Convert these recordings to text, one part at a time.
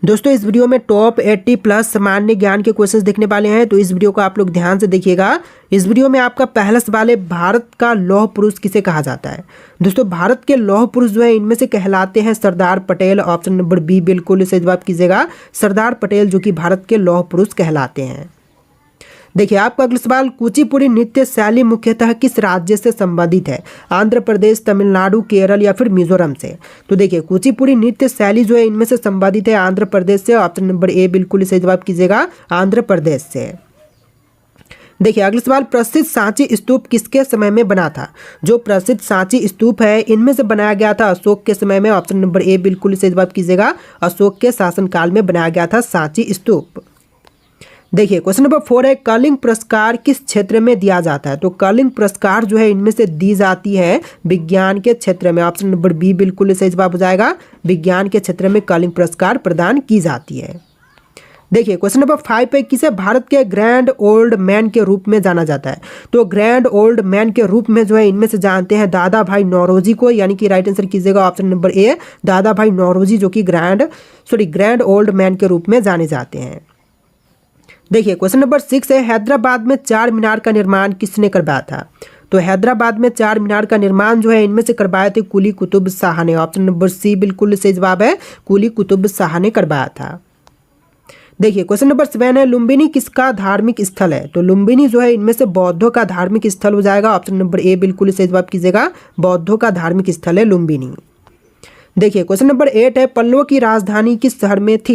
दोस्तों इस वीडियो में टॉप 80 प्लस सामान्य ज्ञान के क्वेश्चंस देखने वाले हैं, तो इस वीडियो को आप लोग ध्यान से देखिएगा। इस वीडियो में आपका पहला सवाल है, भारत का लौह पुरुष किसे कहा जाता है। दोस्तों भारत के लौह पुरुष जो है इनमें से कहलाते हैं Sardar Patel. Option number B बिल्कुल इसे जवाब कीजिएगा, सरदार पटेल जो कि भारत के लौह पुरुष कहलाते हैं। देखिए आपका अगला सवाल, कुचिपुड़ी नृत्य शैली मुख्यतः किस राज्य से संबंधित है। आंध्र प्रदेश, तमिलनाडु, केरल या फिर मिजोरम से। तो देखिए कुचिपुड़ी नृत्य शैली जो है इनमें से संबंधित है आंध्र प्रदेश से। ऑप्शन नंबर ए बिल्कुल इसे जवाब कीजिएगा, आंध्र प्रदेश से। देखिए अगला सवाल, प्रसिद्ध सांची स्तूप किसके समय में बना था। जो प्रसिद्ध सांची स्तूप है इनमें से बनाया गया था अशोक के समय में। ऑप्शन नंबर ए बिल्कुल इसे जवाब कीजिएगा, अशोक के शासनकाल में बनाया गया था सांची स्तूप। देखिए क्वेश्चन नंबर 4 है, कलिंग पुरस्कार किस क्षेत्र में दिया जाता है। तो कलिंग पुरस्कार जो है इनमें से दी जाती है विज्ञान के क्षेत्र में। ऑप्शन नंबर बी बिल्कुल सही जवाब हो जाएगा, विज्ञान के क्षेत्र में कलिंग पुरस्कार प्रदान की जाती है। देखिए क्वेश्चन नंबर 5 पे, किसे भारत के ग्रैंड ओल्ड मैन के रूप में जाना जाता है। तो ग्रैंड ओल्ड मैन के रूप में जो है इनमें से जानते हैं दादा भाई नौरोजी को, यानी कि राइट आंसर कीजिएगा ऑप्शन नंबर ए, दादा भाई नौरोजी जो कि ग्रैंड ओल्ड मैन के रूप में जाने जाते हैं। देखिए क्वेश्चन नंबर 6 है, हैदराबाद में चार मीनार का निर्माण किसने करवाया था। तो हैदराबाद में चार मीनार का निर्माण जो है इनमें से करवाए थे कुली कुतुब शाह ने। ऑप्शन नंबर सी बिल्कुल सही जवाब है, कुली कुतुब शाह ने करवाया था। देखिए क्वेश्चन नंबर 7 है, लुम्बिनी किसका धार्मिक स्थल है। तो लुम्बिनी जो है इनमें से बौद्धों का धार्मिक स्थल हो जाएगा। ऑप्शन नंबर ए बिल्कुल सही जवाब कीजिएगा, बौद्धों का धार्मिक स्थल है लुम्बिनी। देखिए क्वेश्चन नंबर 8 है, पल्लवों की राजधानी किस शहर में थी।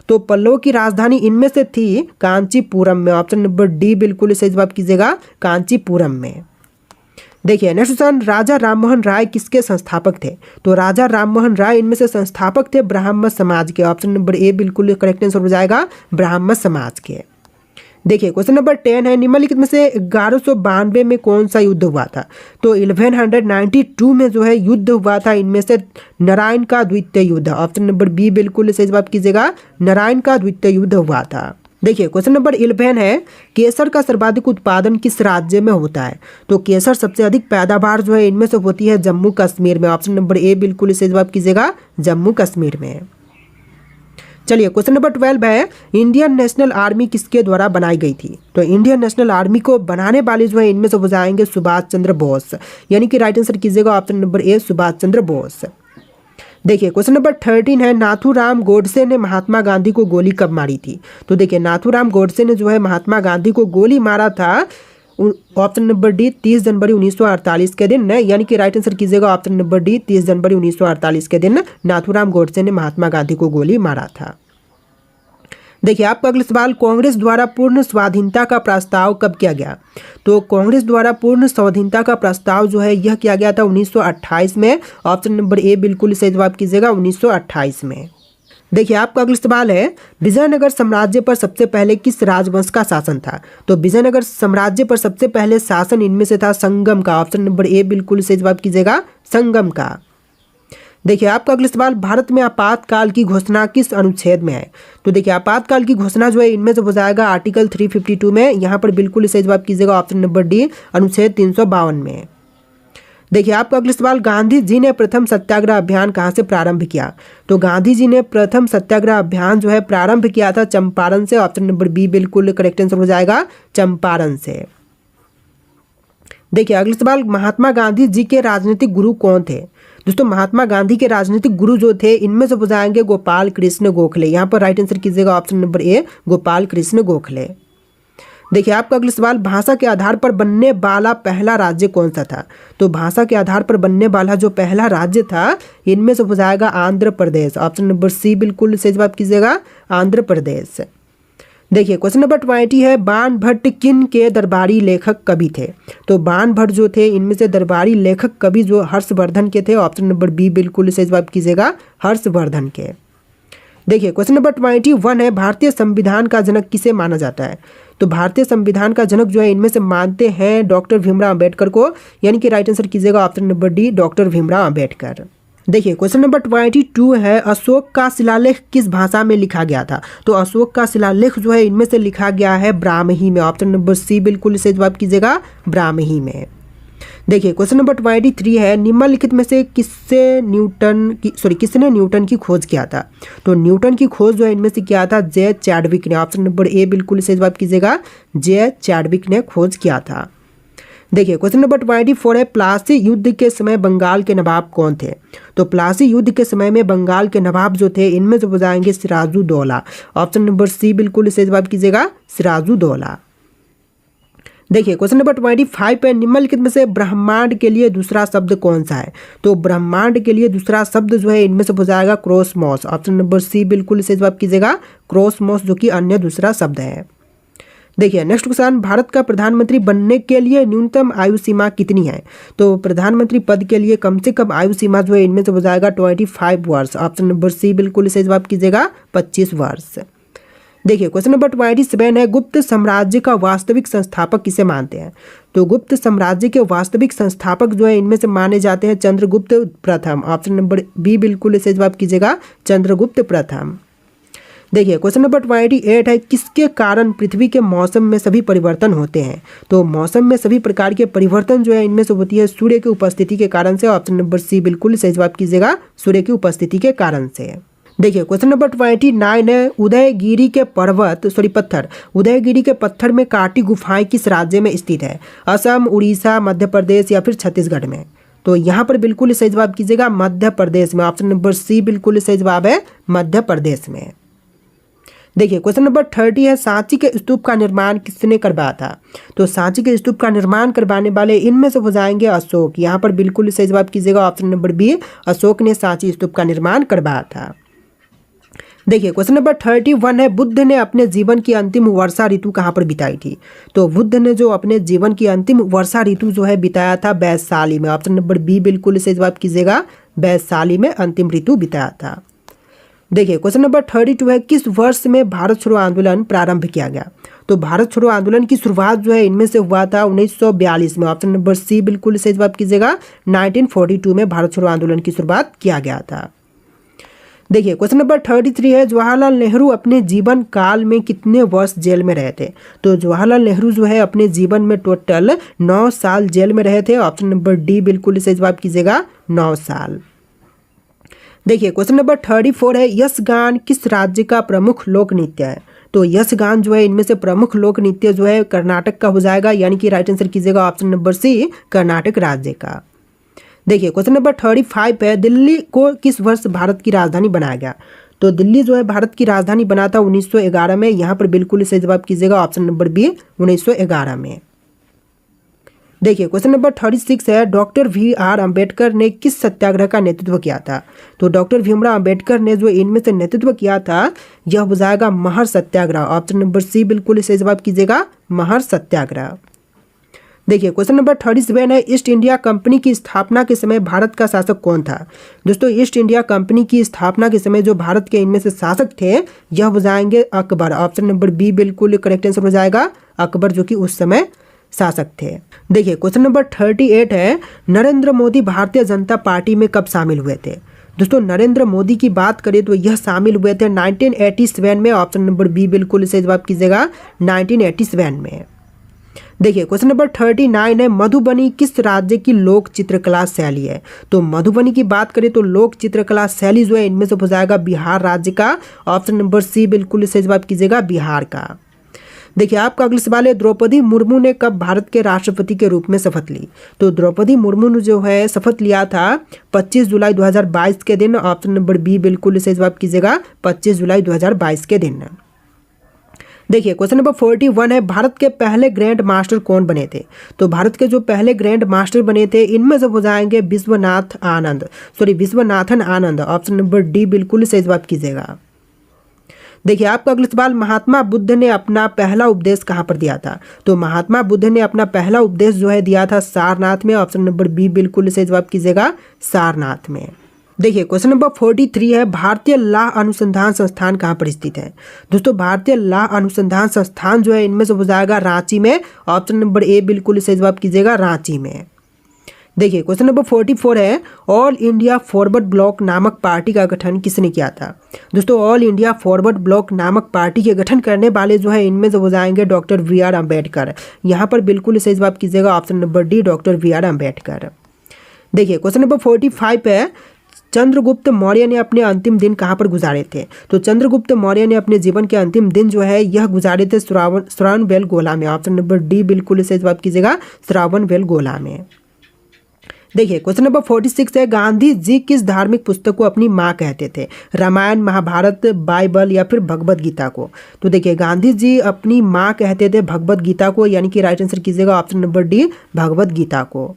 तो पल्लवों की राजधानी इनमें से थी कांचीपुरम में। ऑप्शन नंबर डी बिल्कुल सही जवाब कीजिएगा, कांचीपुरम में। देखिए नेक्स्ट क्वेश्चन, राजा राममोहन राय किसके संस्थापक थे। तो राजा राममोहन राय इनमें से संस्थापक थे ब्राह्मण समाज के। ऑप्शन नंबर ए बिल्कुल करेक्ट आंसर हो जाएगा, ब्राह्मण समाज के। देखिए क्वेश्चन नंबर 10 है, निम्नलिखित में से 1192 में कौन सा युद्ध हुआ था। तो 1192 में जो है युद्ध हुआ था इनमें से नारायण का द्वितीय युद्ध। ऑप्शन नंबर बी बिल्कुल सही जवाब कीजिएगा, नारायण का द्वितीय युद्ध हुआ था। देखिए क्वेश्चन नंबर 11 है, केसर का सर्वाधिक उत्पादन किस राज्य में होता है। तो केसर सबसे अधिक पैदावार जो है इनमें से होती है जम्मू कश्मीर में। ऑप्शन नंबर ए बिल्कुल सही जवाब कीजिएगा, जम्मू कश्मीर में। चलिए क्वेश्चन नंबर 12 है, इंडियन नेशनल आर्मी किसके द्वारा बनाई गई थी। तो इंडियन नेशनल आर्मी को बनाने वाले जो है इनमें से हो जाएंगे सुभाष चंद्र बोस, यानी कि राइट आंसर कीजिएगा option number A, Subhash Chandra Bose. देखिए क्वेश्चन नंबर 13 है, नाथूराम गोडसे ने महात्मा गांधी को गोली कब मारी थी। तो देखिए नाथूराम गोडसे ने जो है महात्मा गांधी को गोली मारा था ऑप्शन नंबर डी 30 जनवरी 1948 के दिन, यानी कि राइट आंसर कीजिएगा ऑप्शन नंबर डी 30 जनवरी 1948 के दिन नाथूराम गोडसे ने महात्मा गांधी को गोली मारा था। देखिए आपका अगला सवाल, कांग्रेस द्वारा पूर्ण स्वाधीनता का प्रस्ताव कब किया गया। तो कांग्रेस द्वारा पूर्ण स्वाधीनता का प्रस्ताव जो है यह किया गया था 1928 में। ऑप्शन नंबर ए बिल्कुल सही जवाब कीजिएगा, 1928 में। देखिए आपका अगला सवाल है, विजयनगर साम्राज्य पर सबसे पहले किस राजवंश का शासन था। तो विजयनगर साम्राज्य पर सबसे पहले शासन इनमें से था संगम का। ऑप्शन नंबर ए बिल्कुल सही जवाब कीजिएगा, संगम का। देखिए आपका अगला सवाल, भारत में आपातकाल की घोषणा किस अनुच्छेद में है। तो देखिए आपातकाल की घोषणा जो है इनमें से हो जाएगा आर्टिकल 352 में। यहाँ पर बिल्कुल सही जवाब कीजिएगा ऑप्शन नंबर डी, अनुच्छेद 352 में। देखिए आपका अगला सवाल, गांधी जी ने प्रथम सत्याग्रह अभियान कहाँ से प्रारंभ किया। तो गांधी जी ने प्रथम सत्याग्रह अभियान जो है प्रारंभ किया था चंपारण से। ऑप्शन नंबर बी बिल्कुल करेक्ट आंसर हो जाएगा, चंपारण से। देखिए अगला सवाल, महात्मा गांधी जी के राजनीतिक गुरु कौन थे। दोस्तों महात्मा गांधी के राजनीतिक गुरु जो थे इनमें से हो जाएंगे गोपाल कृष्ण गोखले। यहाँ पर राइट आंसर कीजिएगा option number A, Gopal Krishna Gokhale. देखिए आपका अगला सवाल, भाषा के आधार पर बनने वाला पहला राज्य कौन सा था। तो भाषा के आधार पर बनने वाला जो पहला राज्य था इनमें से हो जाएगा Andhra Pradesh. Option number C बिल्कुल सही जवाब कीजिएगा, आंध्र प्रदेश। देखिए क्वेश्चन नंबर 20 है, बाण भट्ट किन के दरबारी लेखक कवि थे। तो बाण भट्ट जो थे इनमें से दरबारी लेखक कवि जो हर्षवर्धन के थे। ऑप्शन नंबर बी बिल्कुल सही जवाब कीजिएगा, हर्षवर्धन के। देखिए क्वेश्चन नंबर 21 है, भारतीय संविधान का जनक किसे माना जाता है। तो भारतीय संविधान का जनक जो है इनमें से मानते हैं डॉक्टर भीमराव अंबेडकर को, यानी कि राइट आंसर कीजिएगा option number D, doctor Bhimrao Ambedkar. देखिए क्वेश्चन नंबर 22 है, अशोक का शिलालेख किस भाषा में लिखा गया था। तो अशोक का शिलालेख जो है इनमें से लिखा गया है ब्राह्मी में। ऑप्शन नंबर सी बिल्कुल सही जवाब कीजिएगा, ब्राह्मी में। देखिए क्वेश्चन नंबर 23 है, निम्नलिखित में से किसने न्यूटन की खोज किया था। तो न्यूटन की खोज जो है इनमें से किया था जे चैडविक ने। ऑप्शन नंबर ए बिल्कुल सही जवाब कीजिएगा, जे चैडविक ने खोज किया था। देखिए क्वेश्चन नंबर 24 है, प्लासी युद्ध के समय बंगाल के नवाब कौन थे। तो प्लासी युद्ध के समय में बंगाल के नवाब जो थे इनमें से हो जाएंगे सिराजुद्दौला। ऑप्शन नंबर सी बिल्कुल सही जवाब कीजिएगा, सिराजुद्दौला। देखिए क्वेश्चन नंबर 25 है, निम्नलिखित में से ब्रह्मांड के लिए दूसरा शब्द कौन सा है। तो ब्रह्मांड के लिए दूसरा शब्द जो है इनमें से हो जाएगा क्रोसमॉस। ऑप्शन नंबर सी बिल्कुल सही जवाब कीजिएगा, क्रोसमॉस, जो कि अन्य दूसरा शब्द है। देखिए नेक्स्ट क्वेश्चन, भारत का प्रधानमंत्री बनने के लिए न्यूनतम आयु सीमा कितनी है। तो प्रधानमंत्री पद के लिए कम से कम आयु सीमा जो है इनमें से हो जाएगा 25 वर्ष। ऑप्शन नंबर सी बिल्कुल सही जवाब कीजिएगा, 25 वर्ष। देखिए क्वेश्चन नंबर 27 है, गुप्त साम्राज्य का वास्तविक संस्थापक किसे मानते हैं। तो गुप्त साम्राज्य के वास्तविक संस्थापक जो है इनमें से माने जाते हैं चंद्रगुप्त प्रथम। ऑप्शन नंबर बी बिल्कुल सही जवाब कीजिएगा, चंद्रगुप्त प्रथम। देखिए क्वेश्चन नंबर 28 है, किसके कारण पृथ्वी के मौसम में सभी परिवर्तन होते हैं। तो मौसम में सभी प्रकार के परिवर्तन जो है इनमें से होती है सूर्य की उपस्थिति के कारण से। ऑप्शन नंबर सी बिल्कुल सही जवाब कीजिएगा, सूर्य की उपस्थिति के कारण से। देखिए क्वेश्चन नंबर 29 है, उदयगिरी के उदयगिरी के पत्थर में काटी गुफाएं किस राज्य में स्थित है। असम, उड़ीसा, मध्य प्रदेश या फिर छत्तीसगढ़ में। तो यहाँ पर बिल्कुल सही जवाब कीजिएगा, मध्य प्रदेश में। ऑप्शन नंबर सी बिल्कुल सही जवाब है, मध्य प्रदेश में। देखिए क्वेश्चन नंबर 30 है, सांची के स्तूप का निर्माण किसने करवाया था। तो सांची के स्तूप का निर्माण करवाने वाले इनमें से हो जाएंगे अशोक। यहाँ पर बिल्कुल सही जवाब कीजिएगा, ऑप्शन नंबर बी, अशोक ने सांची स्तूप का निर्माण करवाया था। देखिए क्वेश्चन नंबर 31 है, बुद्ध ने अपने जीवन की अंतिम वर्षा ऋतु कहाँ पर बिताई थी। तो बुद्ध ने जो अपने जीवन की अंतिम वर्षा ऋतु जो है बिताया था वैशाली में। ऑप्शन नंबर बी बिल्कुल सही जवाब कीजिएगा, वैशाली में अंतिम ऋतु बिताया था। देखिए क्वेश्चन नंबर 32 है, किस वर्ष में भारत छोड़ो आंदोलन प्रारंभ किया गया। तो भारत छोड़ो आंदोलन की शुरुआत जो है इनमें से हुआ था 1942 में। ऑप्शन नंबर सी बिल्कुल सही जवाब कीजिएगा, 1942 में भारत छोड़ो आंदोलन की शुरुआत किया गया था। देखिए क्वेश्चन नंबर 33 है, जवाहरलाल नेहरू अपने जीवन काल में कितने वर्ष जेल में रहे थे। तो जवाहरलाल नेहरू जो है अपने जीवन में टोटल 9 साल जेल में रहे थे। ऑप्शन नंबर डी बिल्कुल सही जवाब कीजिएगा, 9 साल। देखिए क्वेश्चन नंबर 34 है, यक्षगान किस राज्य का प्रमुख लोक नृत्य है। तो यक्षगान जो है इनमें से प्रमुख लोक नृत्य जो है कर्नाटक का हो जाएगा, यानी कि राइट आंसर कीजिएगा ऑप्शन नंबर सी, कर्नाटक राज्य का। देखिए क्वेश्चन नंबर 35 है, दिल्ली को किस वर्ष भारत की राजधानी बनाया गया। तो दिल्ली जो है भारत की राजधानी बना था 1911 में। यहाँ पर बिल्कुल सही जवाब कीजिएगा, ऑप्शन नंबर बी, 1911 में। देखिए क्वेश्चन नंबर 36 है, डॉक्टर VR अम्बेडकर ने किस सत्याग्रह का नेतृत्व किया था। तो डॉक्टर भीमराव अम्बेडकर ने जो इनमें से नेतृत्व किया था यह हो जाएगा महर सत्याग्रह। ऑप्शन नंबर सी बिल्कुल सही जवाब कीजिएगा, महर सत्याग्रह। देखिए क्वेश्चन नंबर 37 है, ईस्ट इंडिया कंपनी की स्थापना के समय भारत का शासक कौन था। दोस्तों ईस्ट इंडिया कंपनी की स्थापना के समय जो भारत के इनमें से शासक थे यह हो जाएंगे अकबर। ऑप्शन नंबर बी बिल्कुल करेक्ट आंसर हो जाएगा, अकबर, जो कि उस समय शासक थे। देखिए क्वेश्चन नंबर 38 है, नरेंद्र मोदी भारतीय जनता पार्टी में कब शामिल हुए थे। दोस्तों नरेंद्र मोदी की बात करें तो यह शामिल हुए थे 1987 में। ऑप्शन नंबर बी बिल्कुल सही जवाब कीजिएगा, 1987 में। देखिए क्वेश्चन नंबर 39 है, मधुबनी किस राज्य की लोक चित्रकला शैली है। तो मधुबनी की बात करें तो लोक चित्रकला शैली जो है इनमें से हो जाएगा बिहार राज्य का। ऑप्शन नंबर सी बिल्कुल सही जवाब कीजिएगा, बिहार का। देखिए आपका अगला सवाल है, द्रौपदी मुर्मू ने कब भारत के राष्ट्रपति के रूप में शपथ ली। तो द्रौपदी मुर्मू ने जो है शपथ लिया था 25 जुलाई 2022 के दिन। ऑप्शन नंबर बी बिल्कुल सही जवाब कीजिएगा, 25 जुलाई 2022 के दिन। देखिए क्वेश्चन नंबर 41 है, भारत के पहले ग्रैंड मास्टर कौन बने थे। तो भारत के जो पहले ग्रैंड मास्टर बने थे इनमें से हो जाएंगे Viswanathan Anand. Option number D बिल्कुल सही जवाब कीजिएगा। देखिए आपका अगला सवाल, महात्मा बुद्ध ने अपना पहला उपदेश कहाँ पर दिया था। तो महात्मा बुद्ध ने अपना पहला उपदेश जो है दिया था सारनाथ में। ऑप्शन नंबर बी बिल्कुल सही जवाब कीजिएगा, सारनाथ में। देखिए क्वेश्चन नंबर 43 है, भारतीय लाह अनुसंधान संस्थान कहाँ पर स्थित है। दोस्तों भारतीय लाह अनुसंधान संस्थान जो है इनमें से हो जाएगा रांची में। ऑप्शन नंबर ए बिल्कुल सही जवाब कीजिएगा, रांची में। देखिए क्वेश्चन नंबर 44 है, ऑल इंडिया फॉरवर्ड ब्लॉक नामक पार्टी का गठन किसने किया था। दोस्तों ऑल इंडिया फॉरवर्ड ब्लॉक नामक पार्टी के गठन करने वाले जो है इनमें से हो जाएंगे डॉक्टर बी आर अम्बेडकर। यहाँ पर बिल्कुल सही जवाब कीजिएगा option number D, doctor B R Ambedkar. देखिए क्वेश्चन नंबर 45 है, चंद्रगुप्त मौर्य ने अपने अंतिम दिन कहाँ पर गुजारे थे। तो चंद्रगुप्त मौर्य ने अपने जीवन के अंतिम दिन जो है यह गुजारे थे श्रावणबेलगोला में। ऑप्शन नंबर डी बिल्कुल सही जवाब कीजिएगा श्रावणबेलगोला में। देखिए क्वेश्चन नंबर 46 है, गांधी जी किस धार्मिक पुस्तक को अपनी माँ कहते थे। रामायण, महाभारत, बाइबल या फिर भगवत गीता को। तो देखिए गांधी जी अपनी माँ कहते थे भगवत गीता को, यानी कि राइट आंसर कीजिएगा option number D, Bhagavad Gita को।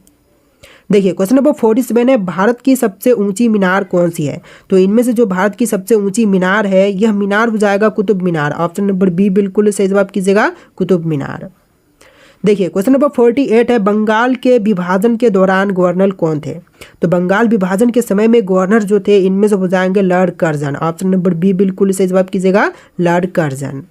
देखिए क्वेश्चन नंबर 47 है, भारत की सबसे ऊंची मीनार कौन सी है। तो इनमें से जो भारत की सबसे ऊंची मीनार है यह मीनार हो जाएगा Qutub Minar. Option number B बिल्कुल सही जवाब कीजिएगा कुतुब मीनार। देखिए क्वेश्चन नंबर 48 है, बंगाल के विभाजन के दौरान गवर्नर कौन थे। तो बंगाल विभाजन के समय में गवर्नर जो थे इनमें से हो जाएंगे Lord Curzon. Option number B बिल्कुल सही जवाब कीजिएगा लॉर्ड कर्जन।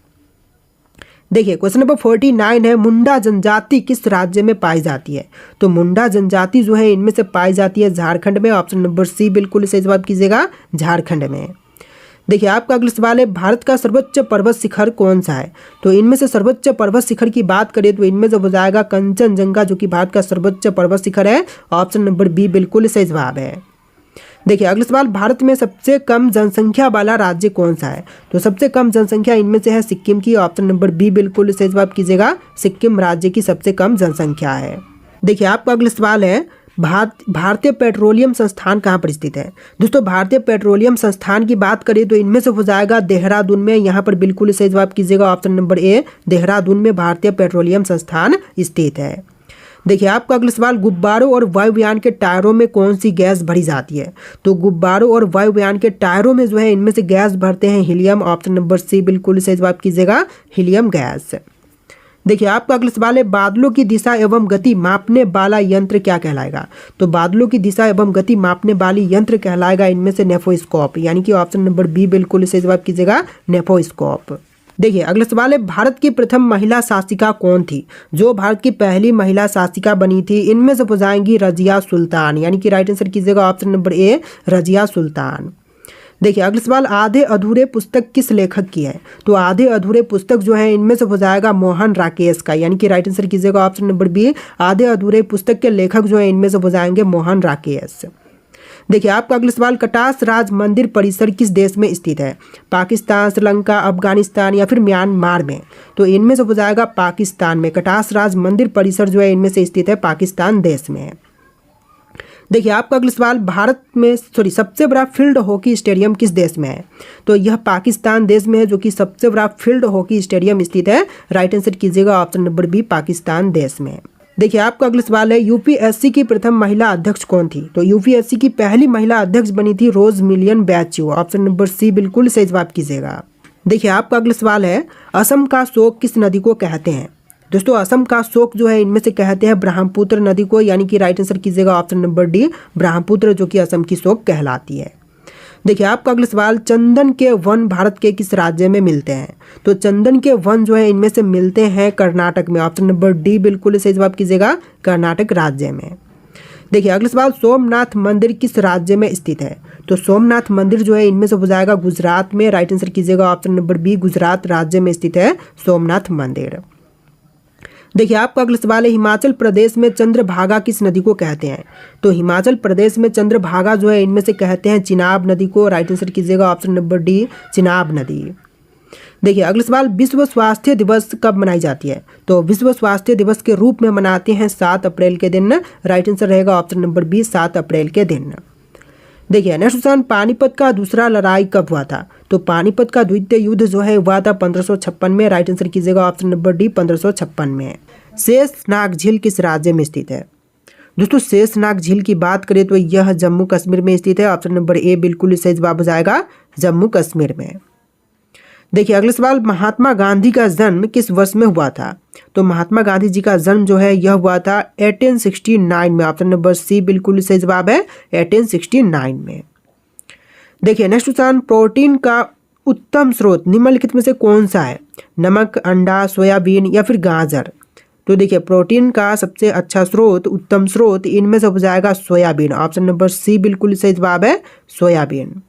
देखिए क्वेश्चन नंबर 49 है, मुंडा जनजाति किस राज्य में पाई जाती है। तो मुंडा जनजाति जो है इनमें से पाई जाती है झारखंड में। ऑप्शन नंबर सी बिल्कुल सही जवाब कीजिएगा झारखंड में। देखिए आपका अगला सवाल है, भारत का सर्वोच्च पर्वत शिखर कौन सा है। तो इनमें से सर्वोच्च पर्वत शिखर की बात करें तो इनमें से हो जाएगा कंचनजंगा, जो कि भारत का सर्वोच्च पर्वत शिखर है। ऑप्शन नंबर बी बिल्कुल सही जवाब है। देखिए अगला सवाल, भारत में सबसे कम जनसंख्या वाला राज्य कौन सा है। तो सबसे कम जनसंख्या इनमें से है सिक्किम की। ऑप्शन नंबर बी बिल्कुल सही जवाब कीजिएगा सिक्किम राज्य की सबसे कम जनसंख्या है। देखिए आपका अगला सवाल है, भारतीय पेट्रोलियम संस्थान कहाँ पर स्थित है। दोस्तों भारतीय पेट्रोलियम संस्थान की बात करें तो इनमें से हो जाएगा देहरादून में। यहाँ पर बिल्कुल सही जवाब कीजिएगा ऑप्शन नंबर ए, देहरादून में भारतीय पेट्रोलियम संस्थान स्थित है। देखिए आपका अगला सवाल, गुब्बारों और वायुयान के टायरों में कौन सी गैस भरी जाती है। तो गुब्बारों और वायुयान के टायरों में जो है इनमें से गैस भरते हैं हीलियम। ऑप्शन नंबर सी बिल्कुल सही जवाब कीजिएगा हीलियम गैस। देखिए आपका अगला सवाल है, बादलों की दिशा एवं गति मापने वाला यंत्र क्या कहलाएगा। तो बादलों की दिशा एवं गति मापने वाली यंत्र कहलाएगा इनमें से नेफोस्कोप, यानी कि ऑप्शन नंबर बी बिल्कुल सही जवाब कीजिएगा नेफोस्कोप। देखिए अगला सवाल है, भारत की प्रथम महिला शासिका कौन थी। जो भारत की पहली महिला शासिका बनी थी इनमें से हो जाएंगी रजिया सुल्तान, यानी कि राइट आंसर कीजिएगा option number A, Razia Sultan. देखिए अगला सवाल, आधे अधूरे पुस्तक किस लेखक की है। तो आधे अधूरे पुस्तक जो है इनमें से हो जाएगा मोहन राकेश का, यानी कि राइट आंसर कीजिएगा ऑप्शन नंबर बी, आधे अधूरे पुस्तक के लेखक जो है इनमें से हो जाएंगे मोहन राकेश। देखिए आपका अगला सवाल, कटास राज मंदिर परिसर किस देश में स्थित है। पाकिस्तान, श्रीलंका, अफगानिस्तान या फिर म्यांमार में। तो इनमें से हो जाएगा पाकिस्तान में। कटास राज मंदिर परिसर जो है इनमें से स्थित है पाकिस्तान देश में। देखिए आपका अगला सवाल, भारत में सबसे बड़ा फील्ड हॉकी स्टेडियम किस देश में है। तो यह पाकिस्तान देश में है, जो कि सबसे बड़ा फील्ड हॉकी स्टेडियम स्थित है। राइट आंसर कीजिएगा ऑप्शन नंबर बी, पाकिस्तान देश में। देखिए आपका अगला सवाल है, यूपीएससी की प्रथम महिला अध्यक्ष कौन थी। तो यूपीएससी की पहली महिला अध्यक्ष बनी थी रोज मिलियन बैच्यू। ऑप्शन नंबर सी बिल्कुल सही जवाब कीजिएगा। देखिए आपका अगला सवाल है, असम का शोक किस नदी को कहते हैं। दोस्तों असम का शोक जो है इनमें से कहते हैं ब्रह्मपुत्र नदी को, यानी कि राइट आंसर कीजिएगा ऑप्शन नंबर डी, ब्रह्मपुत्र, जो कि असम की शोक कहलाती है। देखिए आपका अगला सवाल, चंदन के वन भारत के किस राज्य में मिलते हैं। तो चंदन के वन जो है इनमें से मिलते हैं कर्नाटक में। ऑप्शन नंबर डी बिल्कुल सही जवाब कीजिएगा कर्नाटक राज्य में। देखिए अगला सवाल, सोमनाथ मंदिर किस राज्य में स्थित है। तो सोमनाथ मंदिर जो है इनमें से हो जाएगा गुजरात में। राइट आंसर कीजिएगा ऑप्शन नंबर बी, गुजरात राज्य में स्थित है सोमनाथ मंदिर। देखिए आपका अगला सवाल है, हिमाचल प्रदेश में चंद्रभागा किस नदी को कहते हैं। तो हिमाचल प्रदेश में चंद्रभागा जो है इनमें से कहते हैं चिनाब नदी को। राइट आंसर कीजिएगा ऑप्शन नंबर डी, चिनाब नदी। देखिए अगला सवाल, विश्व स्वास्थ्य दिवस कब मनाई जाती है। तो विश्व स्वास्थ्य दिवस के रूप में मनाते हैं 7 अप्रैल के दिन। राइट आंसर रहेगा ऑप्शन नंबर बी, 7 अप्रैल के दिन। देखिए नेक्स्ट क्वेश्चन, पानीपत का दूसरा लड़ाई कब हुआ था। तो पानीपत का द्वितीय युद्ध जो है हुआ था 1556 में। राइट आंसर कीजिएगा ऑप्शन नंबर डी, 1556 में। शेषनाग झील किस राज्य में स्थित है। दोस्तों शेषनाग झील की बात करें तो यह जम्मू कश्मीर में स्थित है। ऑप्शन नंबर ए बिल्कुल सही जवाब हो जाएगा जम्मू कश्मीर में। देखिए अगला सवाल, महात्मा गांधी का जन्म किस वर्ष में हुआ था। तो महात्मा गांधी जी का जन्म जो है यह हुआ था 1869 में। ऑप्शन नंबर सी बिल्कुल सही जवाब है 1869 में। देखिए नेक्स्ट क्वेश्चन, प्रोटीन का उत्तम स्रोत निम्नलिखित में से कौन सा है। नमक, अंडा, सोयाबीन या फिर गाजर। तो देखिए प्रोटीन का सबसे अच्छा स्रोत, उत्तम स्रोत इनमें से हो जाएगा सोयाबीन। ऑप्शन नंबर सी बिल्कुल सही जवाब है, सोयाबीन।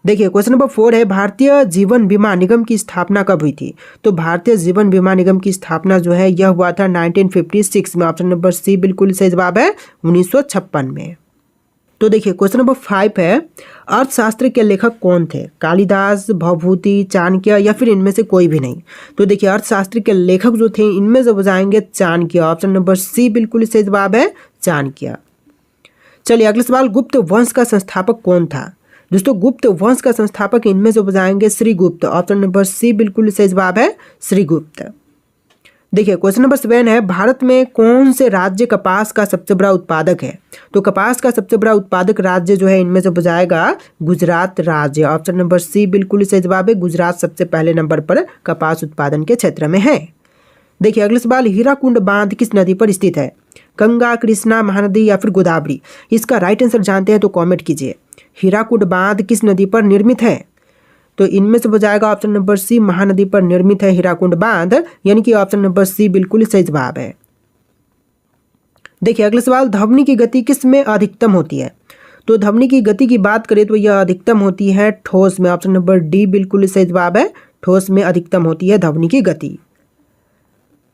देखिए क्वेश्चन नंबर 4 है, भारतीय जीवन बीमा निगम की स्थापना कब हुई थी? तो भारतीय जीवन बीमा निगम की स्थापना जो है यह हुआ था 1956 में। ऑप्शन नंबर सी बिल्कुल सही जवाब है, 1956 में। तो देखिए क्वेश्चन नंबर 5 है, अर्थशास्त्र के लेखक कौन थे? कालिदास, भवभूति, चाणक्य या फिर इनमें से कोई भी नहीं? तो देखिए अर्थशास्त्र के लेखक जो थे इनमें से हो जाएंगे चाणक्य। ऑप्शन नंबर सी बिल्कुल सही जवाब है, चाणक्य। चलिए अगला सवाल, गुप्त वंश का संस्थापक कौन था? दोस्तों गुप्त वंश का संस्थापक इनमें से हो जाएंगे श्रीगुप्त। ऑप्शन नंबर सी बिल्कुल सही जवाब है, श्रीगुप्त। देखिए क्वेश्चन नंबर 7 है, भारत में कौन से राज्य कपास का सबसे बड़ा उत्पादक है? तो कपास का सबसे बड़ा उत्पादक राज्य जो है इनमें से हो जाएगा गुजरात राज्य। ऑप्शन नंबर सी बिल्कुल सही जवाब है, गुजरात सबसे पहले नंबर पर कपास उत्पादन के क्षेत्र में है। देखिए अगला सवाल, हीराकुंड बांध किस नदी पर स्थित है? गंगा, कृष्णा, महानदी या फिर गोदावरी? इसका राइट आंसर जानते हैं तो कॉमेंट कीजिए। हीराकुंड बांध किस नदी पर निर्मित है? तो इनमें से हो जाएगा ऑप्शन नंबर सी, महानदी पर निर्मित है हीराकुंड बांध, यानी कि ऑप्शन नंबर सी बिल्कुल सही जवाब है। देखिए अगला सवाल, ध्वनि की गति किस में अधिकतम होती है? तो ध्वनि की गति की बात करें तो यह अधिकतम होती है ठोस में। ऑप्शन नंबर डी बिल्कुल सही जवाब है, ठोस में अधिकतम होती है ध्वनि की गति।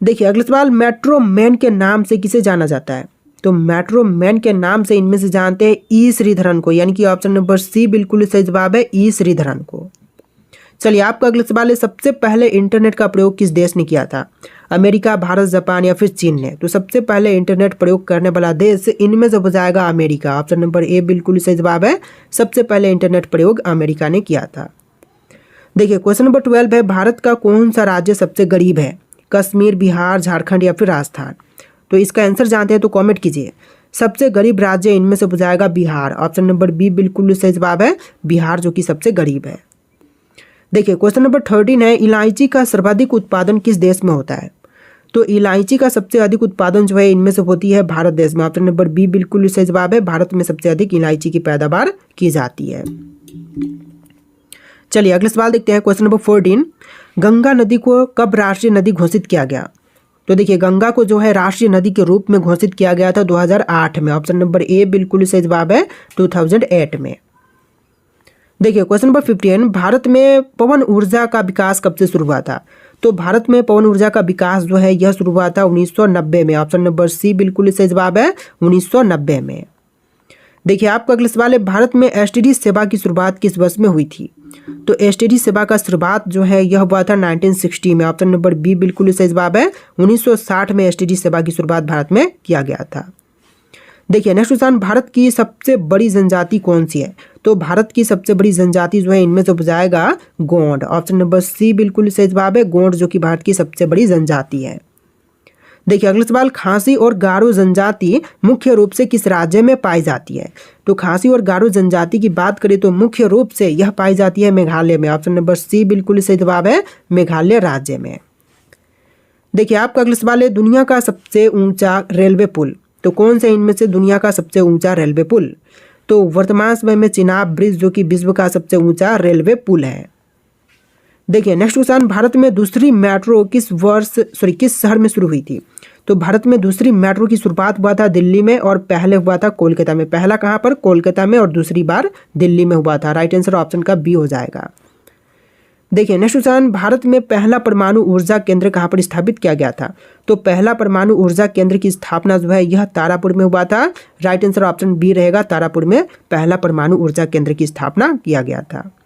देखिए अगला सवाल, मेट्रो मैन के नाम से किसे जाना जाता है? तो मेट्रो मैन के नाम से इनमें से जानते हैं ई श्रीधरन को, यानी कि ऑप्शन नंबर सी बिल्कुल सही जवाब है, ई श्रीधरन को। चलिए आपका अगला सवाल है, सबसे पहले इंटरनेट का प्रयोग किस देश ने किया था? अमेरिका, भारत, जापान या फिर चीन ने? तो सबसे पहले इंटरनेट प्रयोग करने वाला देश इनमें से हो जाएगा अमेरिका। ऑप्शन नंबर ए बिल्कुल सही जवाब है, सबसे पहले इंटरनेट प्रयोग अमेरिका ने किया था। देखिए क्वेश्चन नंबर 12 है, भारत का कौन सा राज्य सबसे गरीब है? कश्मीर, बिहार, झारखंड या फिर राजस्थान? तो इसका आंसर जानते हैं तो कमेंट कीजिए। सबसे गरीब राज्य इनमें से हो जाएगा बिहार। ऑप्शन नंबर बी बिल्कुल सही जवाब है, बिहार जो कि सबसे गरीब है। देखिए क्वेश्चन नंबर 13 है, इलायची का सर्वाधिक उत्पादन किस देश में होता है? तो इलायची का सबसे अधिक उत्पादन जो है इनमें से होती है भारत देश में। ऑप्शन नंबर बी बिल्कुल सही जवाब है, भारत में सबसे अधिक इलायची की पैदावार की जाती है। चलिए अगला सवाल देखते हैं, क्वेश्चन नंबर 14, गंगा नदी को कब राष्ट्रीय नदी घोषित किया गया? तो देखिए गंगा को जो है राष्ट्रीय नदी के रूप में घोषित किया गया था 2008 में। ऑप्शन नंबर ए बिल्कुल सही जवाब है, 2008 में। देखिए क्वेश्चन नंबर 15, भारत में पवन ऊर्जा का विकास कब से शुरू हुआ था? तो भारत में पवन ऊर्जा का विकास जो है यह शुरू हुआ था 1990 में। ऑप्शन नंबर सी बिल्कुल सही जवाब है, 1990 में। देखिए आपका अगला सवाल है, भारत में एसटीडी सेवा की शुरुआत किस वर्ष में हुई थी? तो एसटीडी सेवा का शुरुआत जो है यह हुआ था 1960 में। ऑप्शन नंबर बी बिल्कुल सही जवाब है, 1960 में एसटीडी सेवा की शुरुआत भारत में किया गया था। देखिए नेक्स्ट क्वेश्चन, भारत की सबसे बड़ी जनजाति कौन सी है? तो भारत की सबसे बड़ी जनजाति जो है इनमें से हो जाएगा गोंड। ऑप्शन नंबर सी बिल्कुल सही जवाब है, गोंड जो कि भारत की सबसे बड़ी जनजाति है। देखिए अगला सवाल, खासी और गारो जनजाति मुख्य रूप से किस राज्य में पाई जाती है? तो खासी और गारो जनजाति की बात करें तो मुख्य रूप से यह पाई जाती है मेघालय में। ऑप्शन नंबर सी बिल्कुल सही जवाब है, मेघालय राज्य में। देखिए आपका अगला सवाल है, दुनिया का सबसे ऊंचा रेलवे पुल? तो कौन से इनमें से दुनिया का सबसे ऊंचा रेलवे पुल? तो वर्तमान समय में चिनाब ब्रिज जो कि विश्व का सबसे ऊंचा रेलवे पुल है। देखिए नेक्स्ट क्वेश्चन, भारत में दूसरी मेट्रो किस शहर में शुरू हुई थी? तो भारत में दूसरी मेट्रो की शुरुआत हुआ था दिल्ली में और पहले हुआ था कोलकाता में। पहला कहाँ पर? कोलकाता में, और दूसरी बार दिल्ली में हुआ था। राइट आंसर ऑप्शन का बी हो जाएगा। देखिए नेक्स्ट क्वेश्चन, भारत में पहला परमाणु ऊर्जा केंद्र कहाँ पर स्थापित किया गया था? तो पहला परमाणु ऊर्जा केंद्र की स्थापना जो है यह तारापुर में हुआ था। राइट आंसर ऑप्शन बी रहेगा, तारापुर में पहला परमाणु ऊर्जा केंद्र की स्थापना किया गया था।